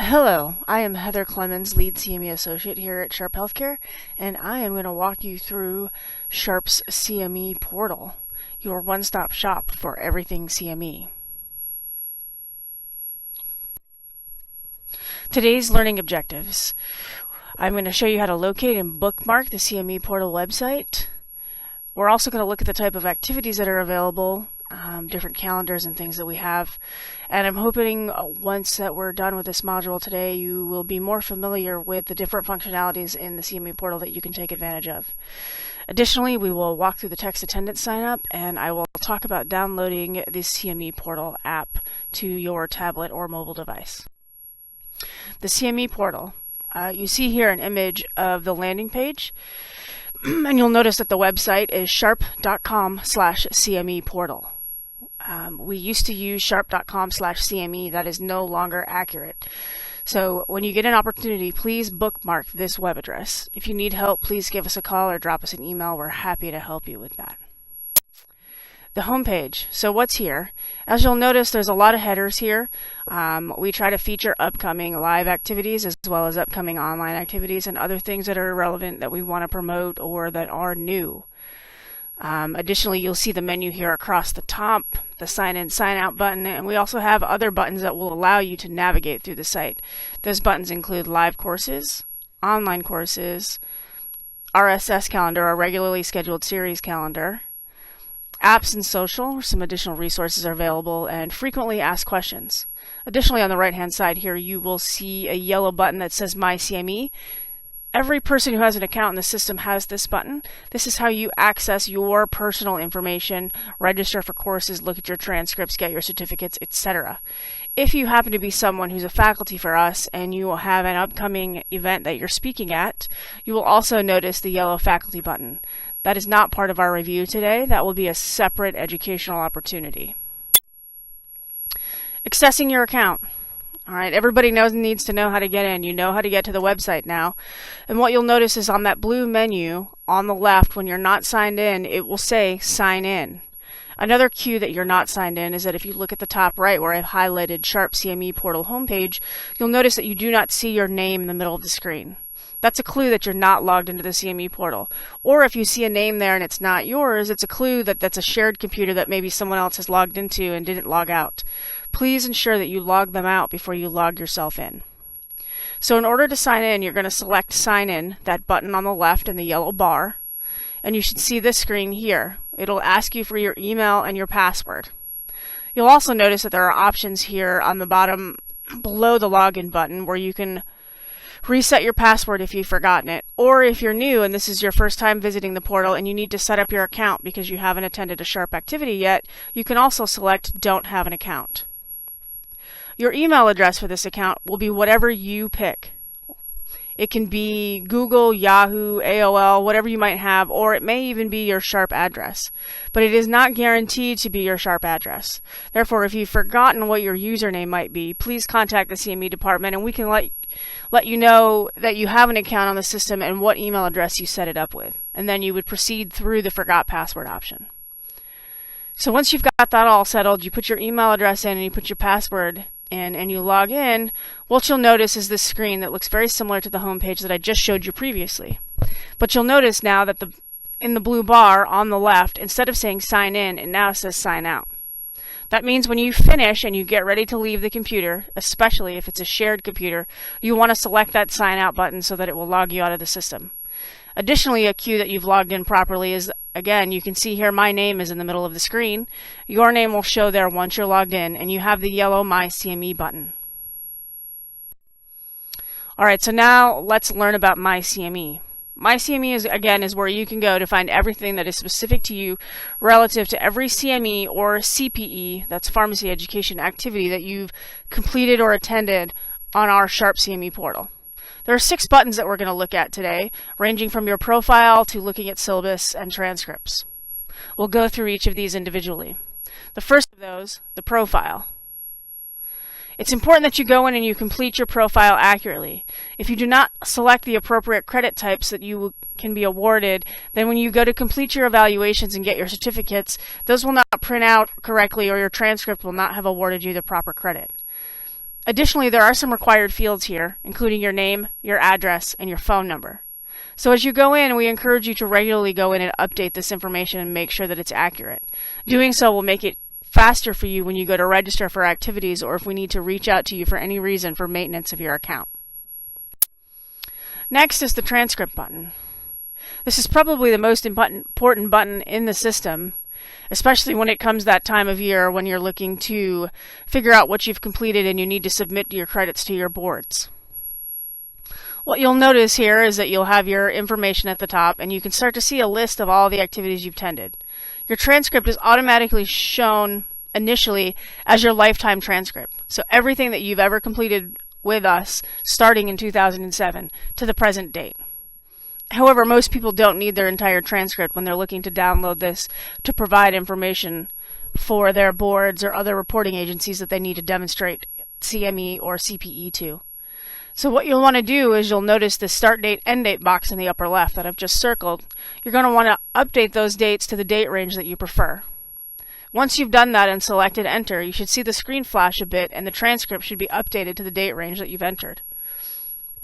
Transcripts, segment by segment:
Hello, I am Heather Clemens, Lead CME Associate here at Sharp Healthcare, and I am going to walk you through Sharp's CME Portal, your one-stop shop for everything CME. Today's learning objectives. I'm going to show you how to locate and bookmark the CME Portal website. We're also going to look at the type of activities that are available, different calendars and things that we have. And I'm hoping once that we're done with this module today, you will be more familiar with the different functionalities in the CME portal that you can take advantage of. Additionally, we will walk through the text attendance sign up, and I will talk about downloading the CME portal app to your tablet or mobile device. The CME portal. You see here an image of the landing page. And you'll notice that the website is sharp.com/CME portal. We used to use sharp.com/CME. That is no longer accurate. So when you get an opportunity, please bookmark this web address. If you need help, please give us a call or drop us an email. We're happy to help you with that. The homepage. So what's here? As you'll notice, there's a lot of headers here. We try to feature upcoming live activities as well as upcoming online activities and other things that are relevant that we want to promote or that are new. Additionally, you'll see the menu here across the top, the sign in, sign out button, and we also have other buttons that will allow you to navigate through the site. Those buttons include live courses, online courses, RSS calendar, or regularly scheduled series calendar, apps and social. Some additional resources are available, and frequently asked questions. Additionally, on the right hand side here, you will see a yellow button that says My CME. Every person who has an account in the system has this button. This is how you access your personal information, register for courses, look at your transcripts, get your certificates, etc. If you happen to be someone who's a faculty for us and you will have an upcoming event that you're speaking at, you will also notice the yellow faculty button. That is not part of our review today. That will be a separate educational opportunity. Accessing your account. All right, everybody needs to know how to get in. You know how to get to the website now. And what you'll notice is on that blue menu on the left, when you're not signed in, it will say sign in. Another cue that you're not signed in is that if you look at the top right where I've highlighted Sharp CME Portal homepage, you'll notice that you do not see your name in the middle of the screen. That's a clue that you're not logged into the CME portal. Or if you see a name there and it's not yours, it's a clue that that's a shared computer that maybe someone else has logged into and didn't log out. Please ensure that you log them out before you log yourself in. So in order to sign in, you're going to select Sign In, that button on the left in the yellow bar, and you should see this screen here. It'll ask you for your email and your password. You'll also notice that there are options here on the bottom below the login button where you can reset your password if you've forgotten it, or if you're new and this is your first time visiting the portal and you need to set up your account because you haven't attended a Sharp activity yet, you can also select Don't Have an Account. Your email address for this account will be whatever you pick. It can be Google, Yahoo, AOL, whatever you might have, or it may even be your Sharp address. But it is not guaranteed to be your Sharp address. Therefore, if you've forgotten what your username might be, please contact the CME department and we can let you know that you have an account on the system and what email address you set it up with. And then you would proceed through the Forgot Password option. So once you've got that all settled, you put your email address in and you put your password in and you log in, what you'll notice is this screen that looks very similar to the home page that I just showed you previously. But you'll notice now that in the blue bar on the left, instead of saying sign in, it now says sign out. That means when you finish and you get ready to leave the computer, especially if it's a shared computer, you want to select that sign out button so that it will log you out of the system. Additionally, a cue that you've logged in properly is, again, you can see here my name is in the middle of the screen. Your name will show there once you're logged in, and you have the yellow My CME button. All right, so now let's learn about My CME. My CME is where you can go to find everything that is specific to you relative to every CME or CPE, that's pharmacy education activity, that you've completed or attended on our Sharp CME portal. There are 6 buttons that we're going to look at today, ranging from your profile to looking at syllabus and transcripts. We'll go through each of these individually. The first of those, the profile. It's important that you go in and you complete your profile accurately. If you do not select the appropriate credit types that you can be awarded, then when you go to complete your evaluations and get your certificates, those will not print out correctly or your transcript will not have awarded you the proper credit. Additionally, there are some required fields here, including your name, your address, and your phone number. So as you go in, we encourage you to regularly go in and update this information and make sure that it's accurate. Doing so will make it faster for you when you go to register for activities or if we need to reach out to you for any reason for maintenance of your account. Next is the transcript button. This is probably the most important button in the system, especially when it comes that time of year when you're looking to figure out what you've completed and you need to submit your credits to your boards. What you'll notice here is that you'll have your information at the top and you can start to see a list of all the activities you've attended. Your transcript is automatically shown initially as your lifetime transcript. So everything that you've ever completed with us starting in 2007 to the present date. However, most people don't need their entire transcript when they're looking to download this to provide information for their boards or other reporting agencies that they need to demonstrate CME or CPE to. So what you'll want to do is you'll notice the start date, end date box in the upper left that I've just circled. You're going to want to update those dates to the date range that you prefer. Once you've done that and selected enter, you should see the screen flash a bit and the transcript should be updated to the date range that you've entered.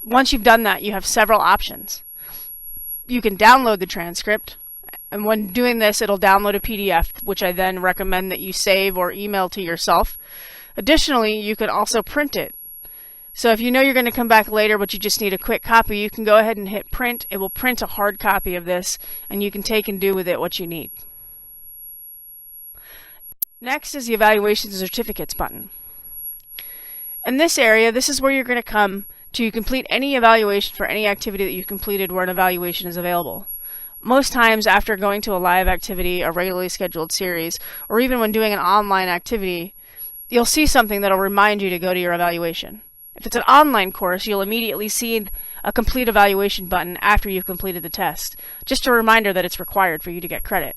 Once you've done that, you have several options. You can download the transcript, and when doing this, it'll download a PDF, which I then recommend that you save or email to yourself. Additionally, you can also print it. So if you know you're going to come back later, but you just need a quick copy, you can go ahead and hit print. It will print a hard copy of this, and you can take and do with it what you need. Next is the Evaluations and Certificates button. In this area, this is where you're going to come to complete any evaluation for any activity that you completed where an evaluation is available. Most times after going to a live activity, a regularly scheduled series, or even when doing an online activity, you'll see something that'll remind you to go to your evaluation. If it's an online course, you'll immediately see a complete evaluation button after you've completed the test, just a reminder that it's required for you to get credit.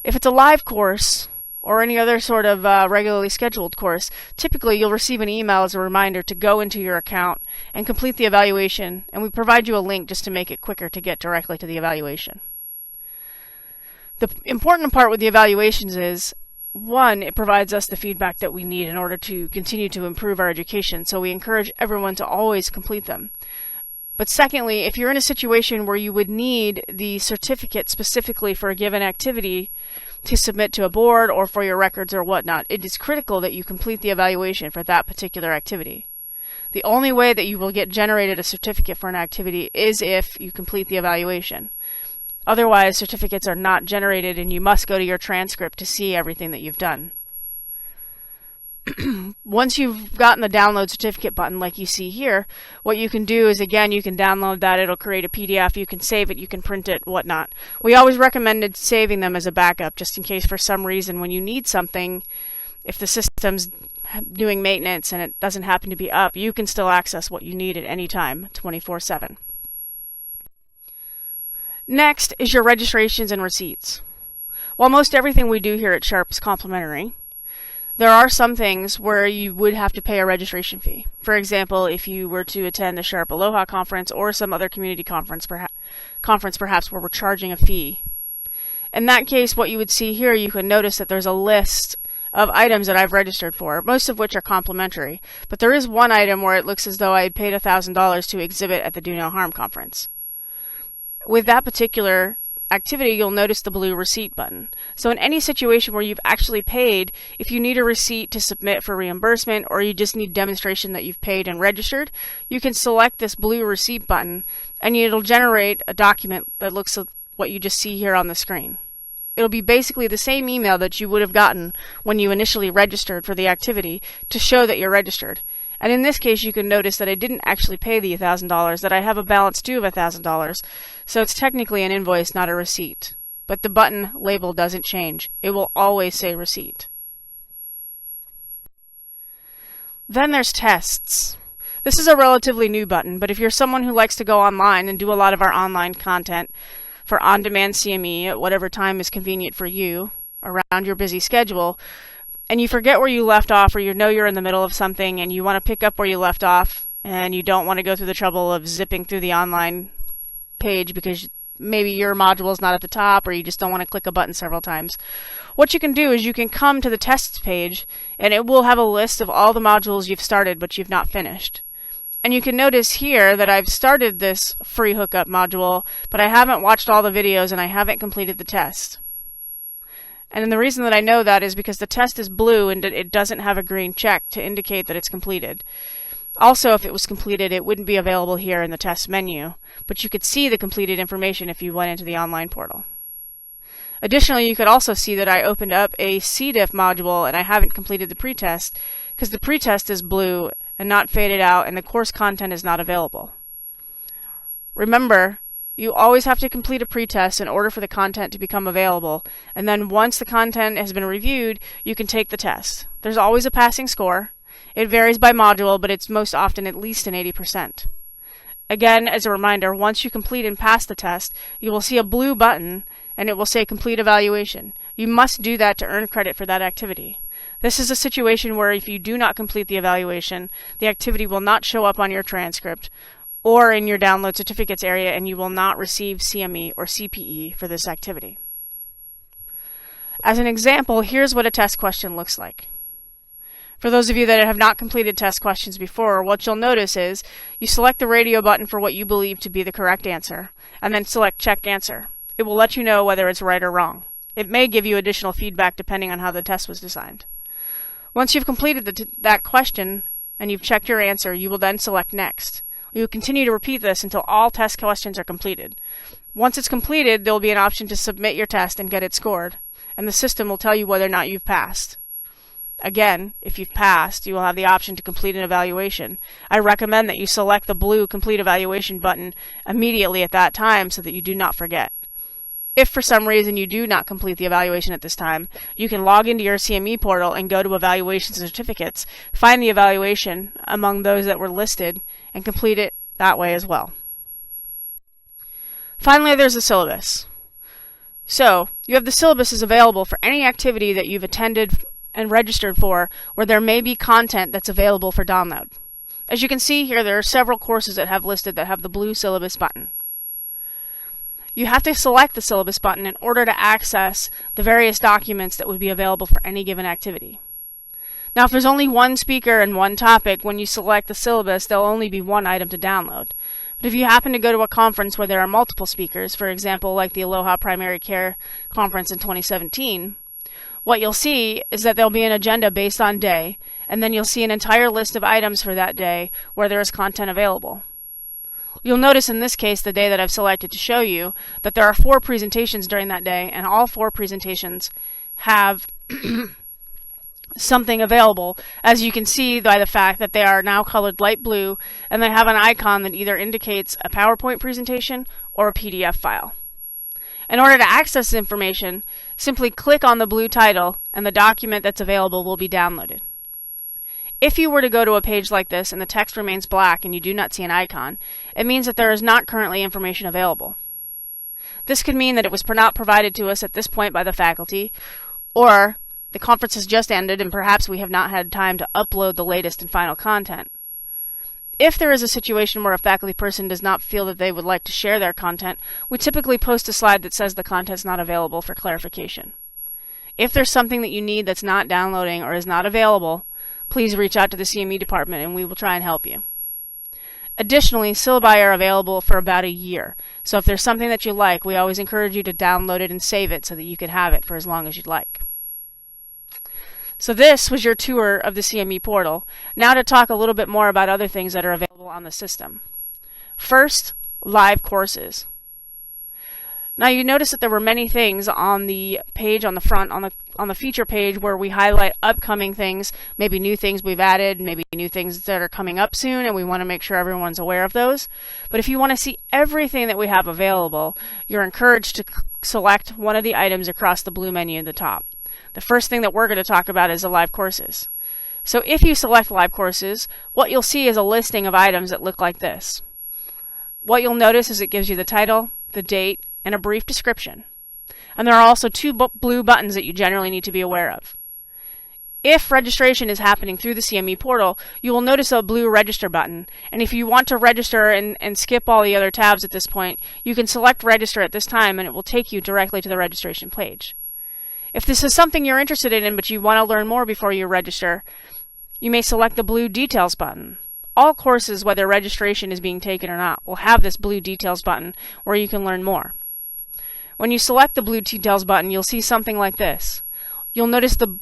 If it's a live course, or any other sort of regularly scheduled course, typically you'll receive an email as a reminder to go into your account and complete the evaluation, and we provide you a link just to make it quicker to get directly to the evaluation. The important part with the evaluations is, one, it provides us the feedback that we need in order to continue to improve our education, so we encourage everyone to always complete them. But secondly, if you're in a situation where you would need the certificate specifically for a given activity to submit to a board or for your records or whatnot, it is critical that you complete the evaluation for that particular activity. The only way that you will get generated a certificate for an activity is if you complete the evaluation. Otherwise, certificates are not generated and you must go to your transcript to see everything that you've done. Once you've gotten the download certificate button like you see here, what you can do is, again, you can download that. It'll create a PDF. You can save it. You can print it, whatnot. We always recommended saving them as a backup just in case for some reason when you need something, if the system's doing maintenance and it doesn't happen to be up, you can still access what you need at any time, 24/7. Next is your registrations and receipts. While most everything we do here at Sharp is complimentary, there are some things where you would have to pay a registration fee. For example, if you were to attend the Sharp Aloha conference or some other community conference perhaps where we're charging a fee. In that case, what you would see here, you can notice that there's a list of items that I've registered for, most of which are complimentary. But there is one item where it looks as though I had paid $1,000 to exhibit at the Do No Harm conference. With that particular activity, you'll notice the blue receipt button. So in any situation where you've actually paid, if you need a receipt to submit for reimbursement or you just need demonstration that you've paid and registered, you can select this blue receipt button and it'll generate a document that looks like what you just see here on the screen. It'll be basically the same email that you would have gotten when you initially registered for the activity to show that you're registered. And in this case, you can notice that I didn't actually pay the $1,000, that I have a balance due of $1,000. So it's technically an invoice, not a receipt. But the button label doesn't change. It will always say receipt. Then there's tests. This is a relatively new button, but if you're someone who likes to go online and do a lot of our online content for on-demand CME at whatever time is convenient for you around your busy schedule, and you forget where you left off, or you know you're in the middle of something and you want to pick up where you left off and you don't want to go through the trouble of zipping through the online page because maybe your module is not at the top or you just don't want to click a button several times. What you can do is you can come to the tests page and it will have a list of all the modules you've started but you've not finished. And you can notice here that I've started this free hookup module, but I haven't watched all the videos and I haven't completed the test. And the reason that I know that is because the test is blue and it doesn't have a green check to indicate that it's completed. Also, if it was completed, it wouldn't be available here in the test menu, but you could see the completed information if you went into the online portal. Additionally, you could also see that I opened up a CDiff module and I haven't completed the pretest because the pretest is blue and not faded out and the course content is not available. Remember, you always have to complete a pretest in order for the content to become available, and then once the content has been reviewed, you can take the test. There's always a passing score. It varies by module, but it's most often at least an 80%. Again, as a reminder, once you complete and pass the test, you will see a blue button and it will say Complete Evaluation. You must do that to earn credit for that activity. This is a situation where if you do not complete the evaluation, the activity will not show up on your transcript or in your download certificates area, and you will not receive CME or CPE for this activity. As an example, here's what a test question looks like. For those of you that have not completed test questions before, what you'll notice is you select the radio button for what you believe to be the correct answer, and then select Check Answer. It will let you know whether it's right or wrong. It may give you additional feedback depending on how the test was designed. Once you've completed that question and you've checked your answer, you will then select Next. You will continue to repeat this until all test questions are completed. Once it's completed, there will be an option to submit your test and get it scored, and the system will tell you whether or not you've passed. Again, if you've passed, you will have the option to complete an evaluation. I recommend that you select the blue Complete Evaluation button immediately at that time so that you do not forget. If for some reason you do not complete the evaluation at this time, you can log into your CME portal and go to Evaluations and Certificates, find the evaluation among those that were listed, and complete it that way as well. Finally, there's the syllabus. So, you have the syllabus is available for any activity that you've attended and registered for where there may be content that's available for download. As you can see here, there are several courses that have listed that have the blue syllabus button. You have to select the syllabus button in order to access the various documents that would be available for any given activity. Now, if there's only one speaker and one topic, when you select the syllabus, there'll only be one item to download. But if you happen to go to a conference where there are multiple speakers, for example, like the Aloha Primary Care Conference in 2017, what you'll see is that there'll be an agenda based on day, and then you'll see an entire list of items for that day where there is content available. You'll notice in this case, the day that I've selected to show you, that there are 4 presentations during that day, and all 4 presentations have something available, as you can see by the fact that they are now colored light blue, and they have an icon that either indicates a PowerPoint presentation or a PDF file. In order to access this information, simply click on the blue title, and the document that's available will be downloaded. If you were to go to a page like this and the text remains black and you do not see an icon, it means that there is not currently information available. This could mean that it was not provided to us at this point by the faculty, or the conference has just ended and perhaps we have not had time to upload the latest and final content. If there is a situation where a faculty person does not feel that they would like to share their content, we typically post a slide that says the content is not available for clarification. If there's something that you need that's not downloading or is not available, please reach out to the CME department and we will try and help you. Additionally, syllabi are available for about a year, so if there's something that you like, we always encourage you to download it and save it so that you can have it for as long as you'd like. So this was your tour of the CME portal. Now to talk a little bit more about other things that are available on the system. First, live courses. Now you notice that there were many things on the page on the front, on the feature page, where we highlight upcoming things, maybe new things we've added, maybe new things that are coming up soon, and we want to make sure everyone's aware of those. But if you want to see everything that we have available, you're encouraged to select one of the items across the blue menu at the top. The first thing that we're going to talk about is the live courses. So if you select live courses, what you'll see is a listing of items that look like this. What you'll notice is it gives you the title, the date, and a brief description. And there are also 2 blue buttons that you generally need to be aware of. If registration is happening through the CME portal, you will notice a blue register button. And if you want to register and skip all the other tabs at this point, you can select register at this time and it will take you directly to the registration page. If this is something you're interested in but you want to learn more before you register, you may select the blue details button. All courses, whether registration is being taken or not, will have this blue details button where you can learn more. When you select the blue details button, you'll see something like this. You'll notice the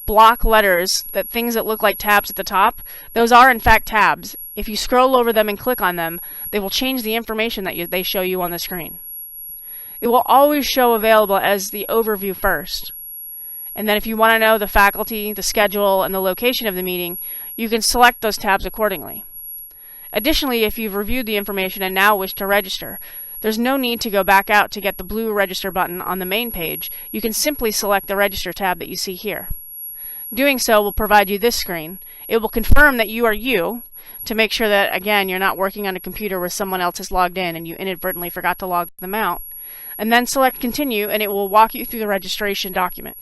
block letters, that things that look like tabs at the top. Those are in fact tabs. If you scroll over them and click on them, they will change the information that they show you on the screen. It will always show available as the overview first. And then if you want to know the faculty, the schedule, and the location of the meeting, you can select those tabs accordingly. Additionally, if you've reviewed the information and now wish to register, there's no need to go back out to get the blue register button on the main page. You can simply select the register tab that you see here. Doing so will provide you this screen. It will confirm that you are you to make sure that, again, you're not working on a computer where someone else has logged in and you inadvertently forgot to log them out. And then select continue and it will walk you through the registration document.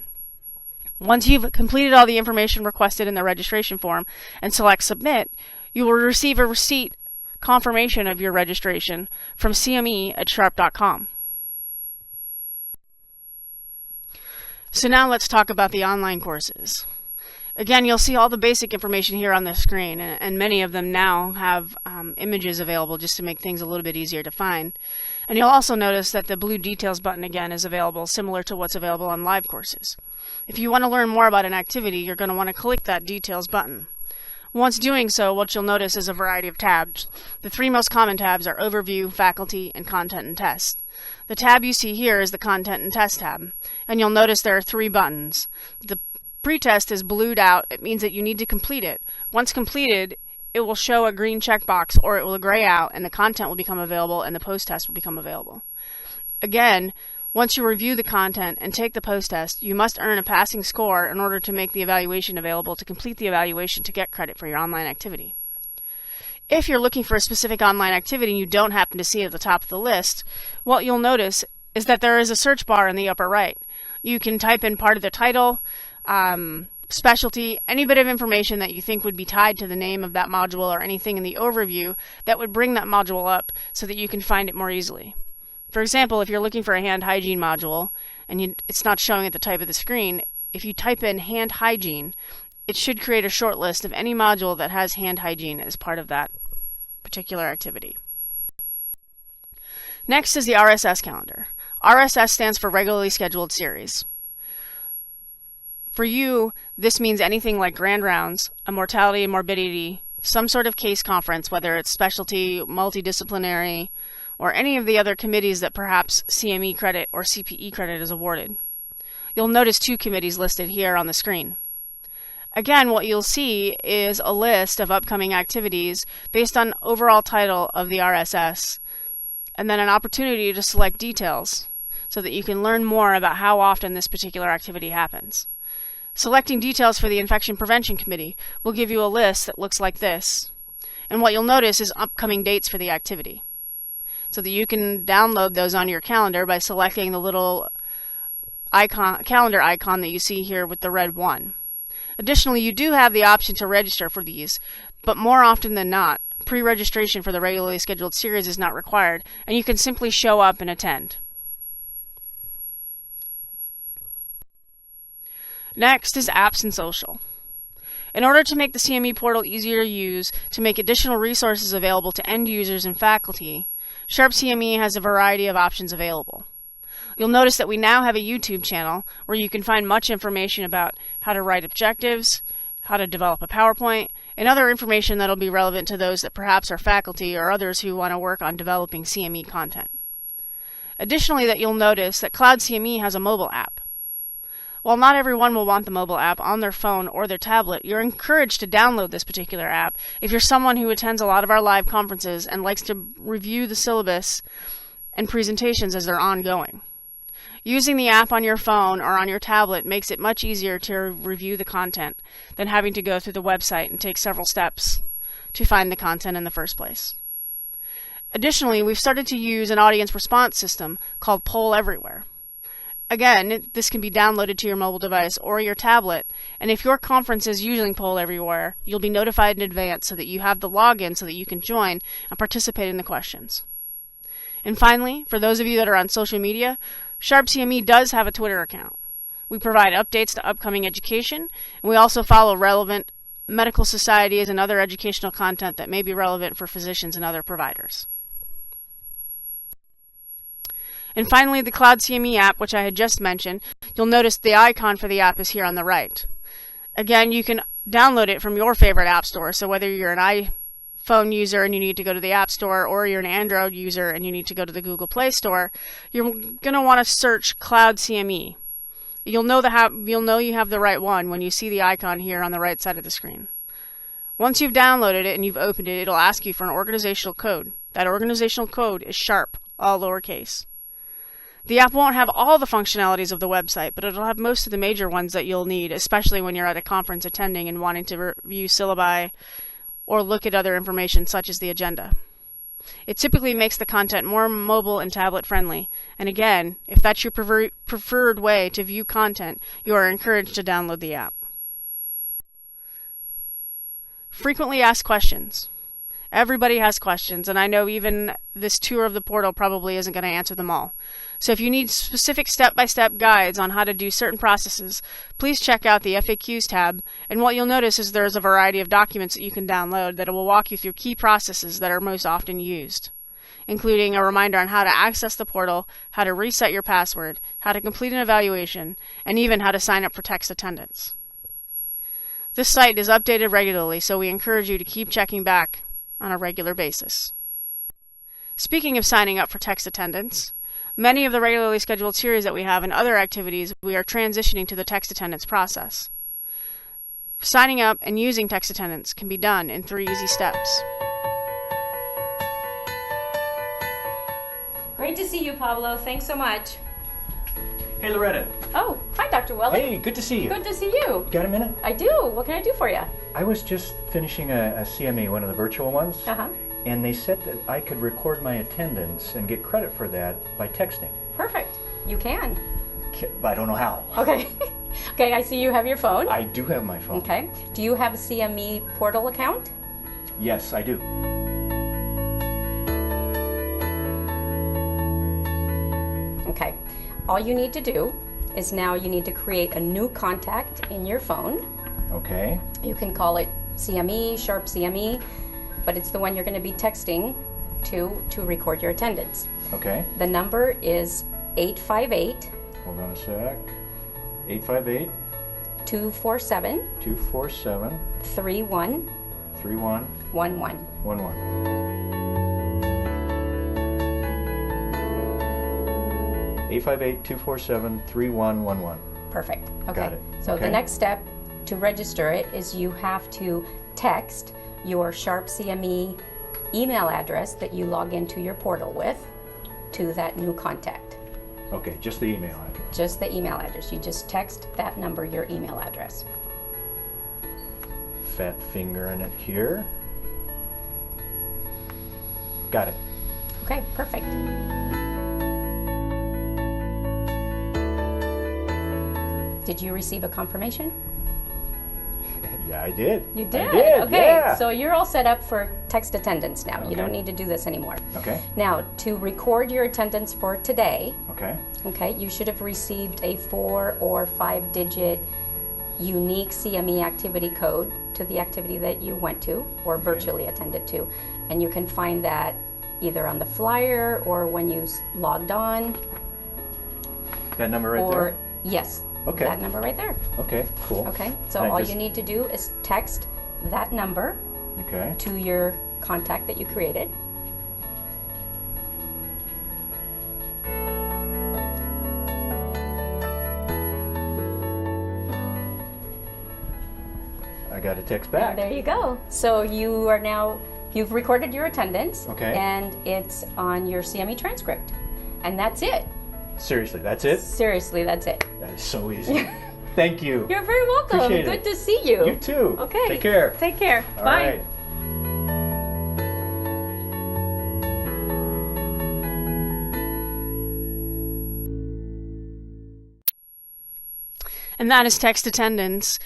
Once you've completed all the information requested in the registration form and select submit, you will receive a receipt confirmation of your registration from cme@sharp.com. So now let's talk about the online courses. Again, you'll see all the basic information here on the screen, and many of them now have images available just to make things a little bit easier to find. And you'll also notice that the blue details button again is available, similar to what's available on live courses. If you want to learn more about an activity, you're going to want to click that details button. Once doing so, what you'll notice is a variety of tabs. The three most common tabs are Overview, Faculty, and Content and Test. The tab you see here is the Content and Test tab, and you'll notice there are three buttons. The pretest is blued out. It means that you need to complete it. Once completed, it will show a green checkbox or it will gray out and the content will become available and the post-test will become available. Again, once you review the content and take the post-test, you must earn a passing score in order to make the evaluation available to complete the evaluation to get credit for your online activity. If you're looking for a specific online activity and you don't happen to see it at the top of the list, what you'll notice is that there is a search bar in the upper right. You can type in part of the title, specialty, any bit of information that you think would be tied to the name of that module or anything in the overview that would bring that module up so that you can find it more easily. For example, if you're looking for a hand hygiene module and it's not showing at the top of the screen, if you type in hand hygiene, it should create a short list of any module that has hand hygiene as part of that particular activity. Next is the RSS calendar. RSS stands for Regularly Scheduled Series. For you, this means anything like grand rounds, a mortality and morbidity, some sort of case conference, whether it's specialty, multidisciplinary, or any of the other committees that perhaps CME credit or CPE credit is awarded. You'll notice two committees listed here on the screen. Again, what you'll see is a list of upcoming activities based on overall title of the RSS, and then an opportunity to select details so that you can learn more about how often this particular activity happens. Selecting details for the Infection Prevention Committee will give you a list that looks like this. And what you'll notice is upcoming dates for the activity, so that you can download those on your calendar by selecting the little calendar icon that you see here with the red 1. Additionally, you do have the option to register for these, but more often than not, pre-registration for the regularly scheduled series is not required, and you can simply show up and attend. Next is apps and social. In order to make the CME portal easier to use, to make additional resources available to end users and faculty, Sharp CME has a variety of options available. You'll notice that we now have a YouTube channel where you can find much information about how to write objectives, how to develop a PowerPoint, and other information that will be relevant to those that perhaps are faculty or others who want to work on developing CME content. Additionally, that you'll notice that Cloud CME has a mobile app. While not everyone will want the mobile app on their phone or their tablet, you're encouraged to download this particular app if you're someone who attends a lot of our live conferences and likes to review the syllabus and presentations as they're ongoing. Using the app on your phone or on your tablet makes it much easier to review the content than having to go through the website and take several steps to find the content in the first place. Additionally, we've started to use an audience response system called Poll Everywhere. Again, this can be downloaded to your mobile device or your tablet, and if your conference is using Poll Everywhere, you'll be notified in advance so that you have the login so that you can join and participate in the questions. And finally, for those of you that are on social media, Sharp CME does have a Twitter account. We provide updates to upcoming education, and we also follow relevant medical societies and other educational content that may be relevant for physicians and other providers. And finally, the Cloud CME app, which I had just mentioned, you'll notice the icon for the app is here on the right. Again, you can download it from your favorite app store, so whether you're an iPhone user and you need to go to the App Store, or you're an Android user and you need to go to the Google Play Store, you're going to want to search Cloud CME. You'll know you have the right one when you see the icon here on the right side of the screen. Once you've downloaded it and you've opened it, it'll ask you for an organizational code. That organizational code is SHARP, all lowercase. The app won't have all the functionalities of the website, but it'll have most of the major ones that you'll need, especially when you're at a conference attending and wanting to review syllabi or look at other information such as the agenda. It typically makes the content more mobile and tablet friendly, and again, if that's your preferred way to view content, you are encouraged to download the app. Frequently asked questions. Everybody has questions, and I know even this tour of the portal probably isn't going to answer them all. So if you need specific step-by-step guides on how to do certain processes, please check out the FAQs tab, and what you'll notice is there's a variety of documents that you can download that will walk you through key processes that are most often used, including a reminder on how to access the portal, how to reset your password, how to complete an evaluation, and even how to sign up for text attendance. This site is updated regularly, so we encourage you to keep checking back on a regular basis. Speaking of signing up for text attendance, many of the regularly scheduled series that we have and other activities, we are transitioning to the text attendance process. Signing up and using text attendance can be done in 3 easy steps. Great to see you, Pablo. Thanks so much. Hey, Loretta. Oh, hi, Dr. Weller. Hey, good to see you. Good to see you. Got a minute? I do. What can I do for you? I was just finishing a CME, one of the virtual ones, and they said that I could record my attendance and get credit for that by texting. Perfect. You can. But I don't know how. Okay. Okay, I see you have your phone. I do have my phone. Okay. Do you have a CME Portal account? Yes, I do. Okay. All you need to do is now you need to create a new contact in your phone. Okay. You can call it CME, Sharp CME, but it's the one you're going to be texting to record your attendance. Okay. The number is 858. Hold on a sec. 858 247 247 31 31 11. 858-247-3111. Perfect. Okay. Got it. So Okay. the next step to register it is you have to text your Sharp CME email address that you log into your portal with to that new contact. Okay, just the email address. Just the email address. You just text that number your email address. Fat finger in it here. Got it. Okay, perfect. Did you receive a confirmation? Yeah, I did. You did? I did, Okay, yeah. so you're all set up for text attendance now. Okay. You don't need to do this anymore. Okay. Now, to record your attendance for today, Okay. you should have received a 4 or 5-digit unique CME activity code to the activity that you went to or virtually attended to. And you can find that either on the flyer or when you logged on. That number right or, there? yes, Okay. that number right there. Okay, cool. Okay, so And I all just- you need to do is text that number Okay. to your contact that you created. I got a text back. There you go. So you are now, you've recorded your attendance. Okay. And it's on your CME transcript. And that's it. Seriously, that's it? Seriously, that's it. That is so easy. Thank you. You're very welcome. Appreciate it. Good to see you. You too. Okay. Take care. Take care. All Bye. right. And that is text attendance.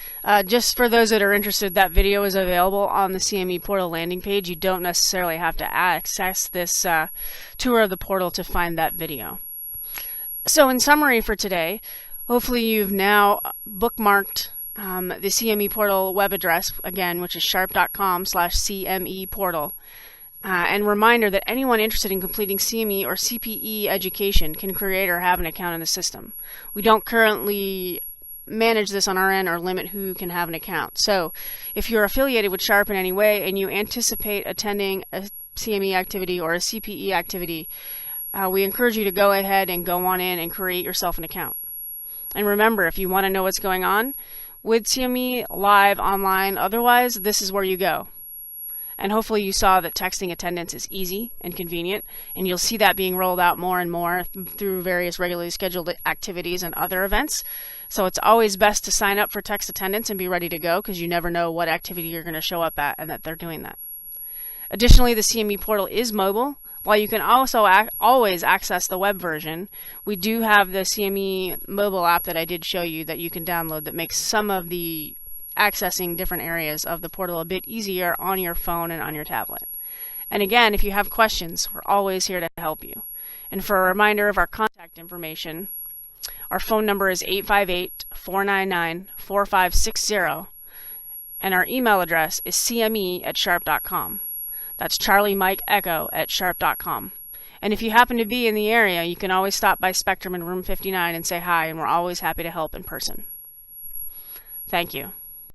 Just for those that are interested, that video is available on the CME Portal landing page. You don't necessarily have to access this tour of the portal to find that video. So in summary for today, hopefully you've now bookmarked the CME Portal web address, again, which is sharp.com/CME Portal. And reminder that anyone interested in completing CME or CPE education can create or have an account in the system. We don't currently manage this on our end or limit who can have an account. So if you're affiliated with Sharp in any way and you anticipate attending a CME activity or a CPE activity, we encourage you to go ahead and go on in and create yourself an account. And remember, if you want to know what's going on with CME, live, online, otherwise, this is where you go. And hopefully you saw that texting attendance is easy and convenient, and you'll see that being rolled out more and more through various regularly scheduled activities and other events. So it's always best to sign up for text attendance and be ready to go, because you never know what activity you're going to show up at and that they're doing that. Additionally, the CME portal is mobile. While you can also always access the web version, we do have the CME mobile app that I did show you that you can download that makes some of the accessing different areas of the portal a bit easier on your phone and on your tablet. And again, if you have questions, we're always here to help you. And for a reminder of our contact information, our phone number is 858-499-4560, and our email address is cme@sharp.com. That's Charlie Mike Echo @sharp.com. And if you happen to be in the area, you can always stop by Spectrum in room 59 and say hi, and we're always happy to help in person. Thank you.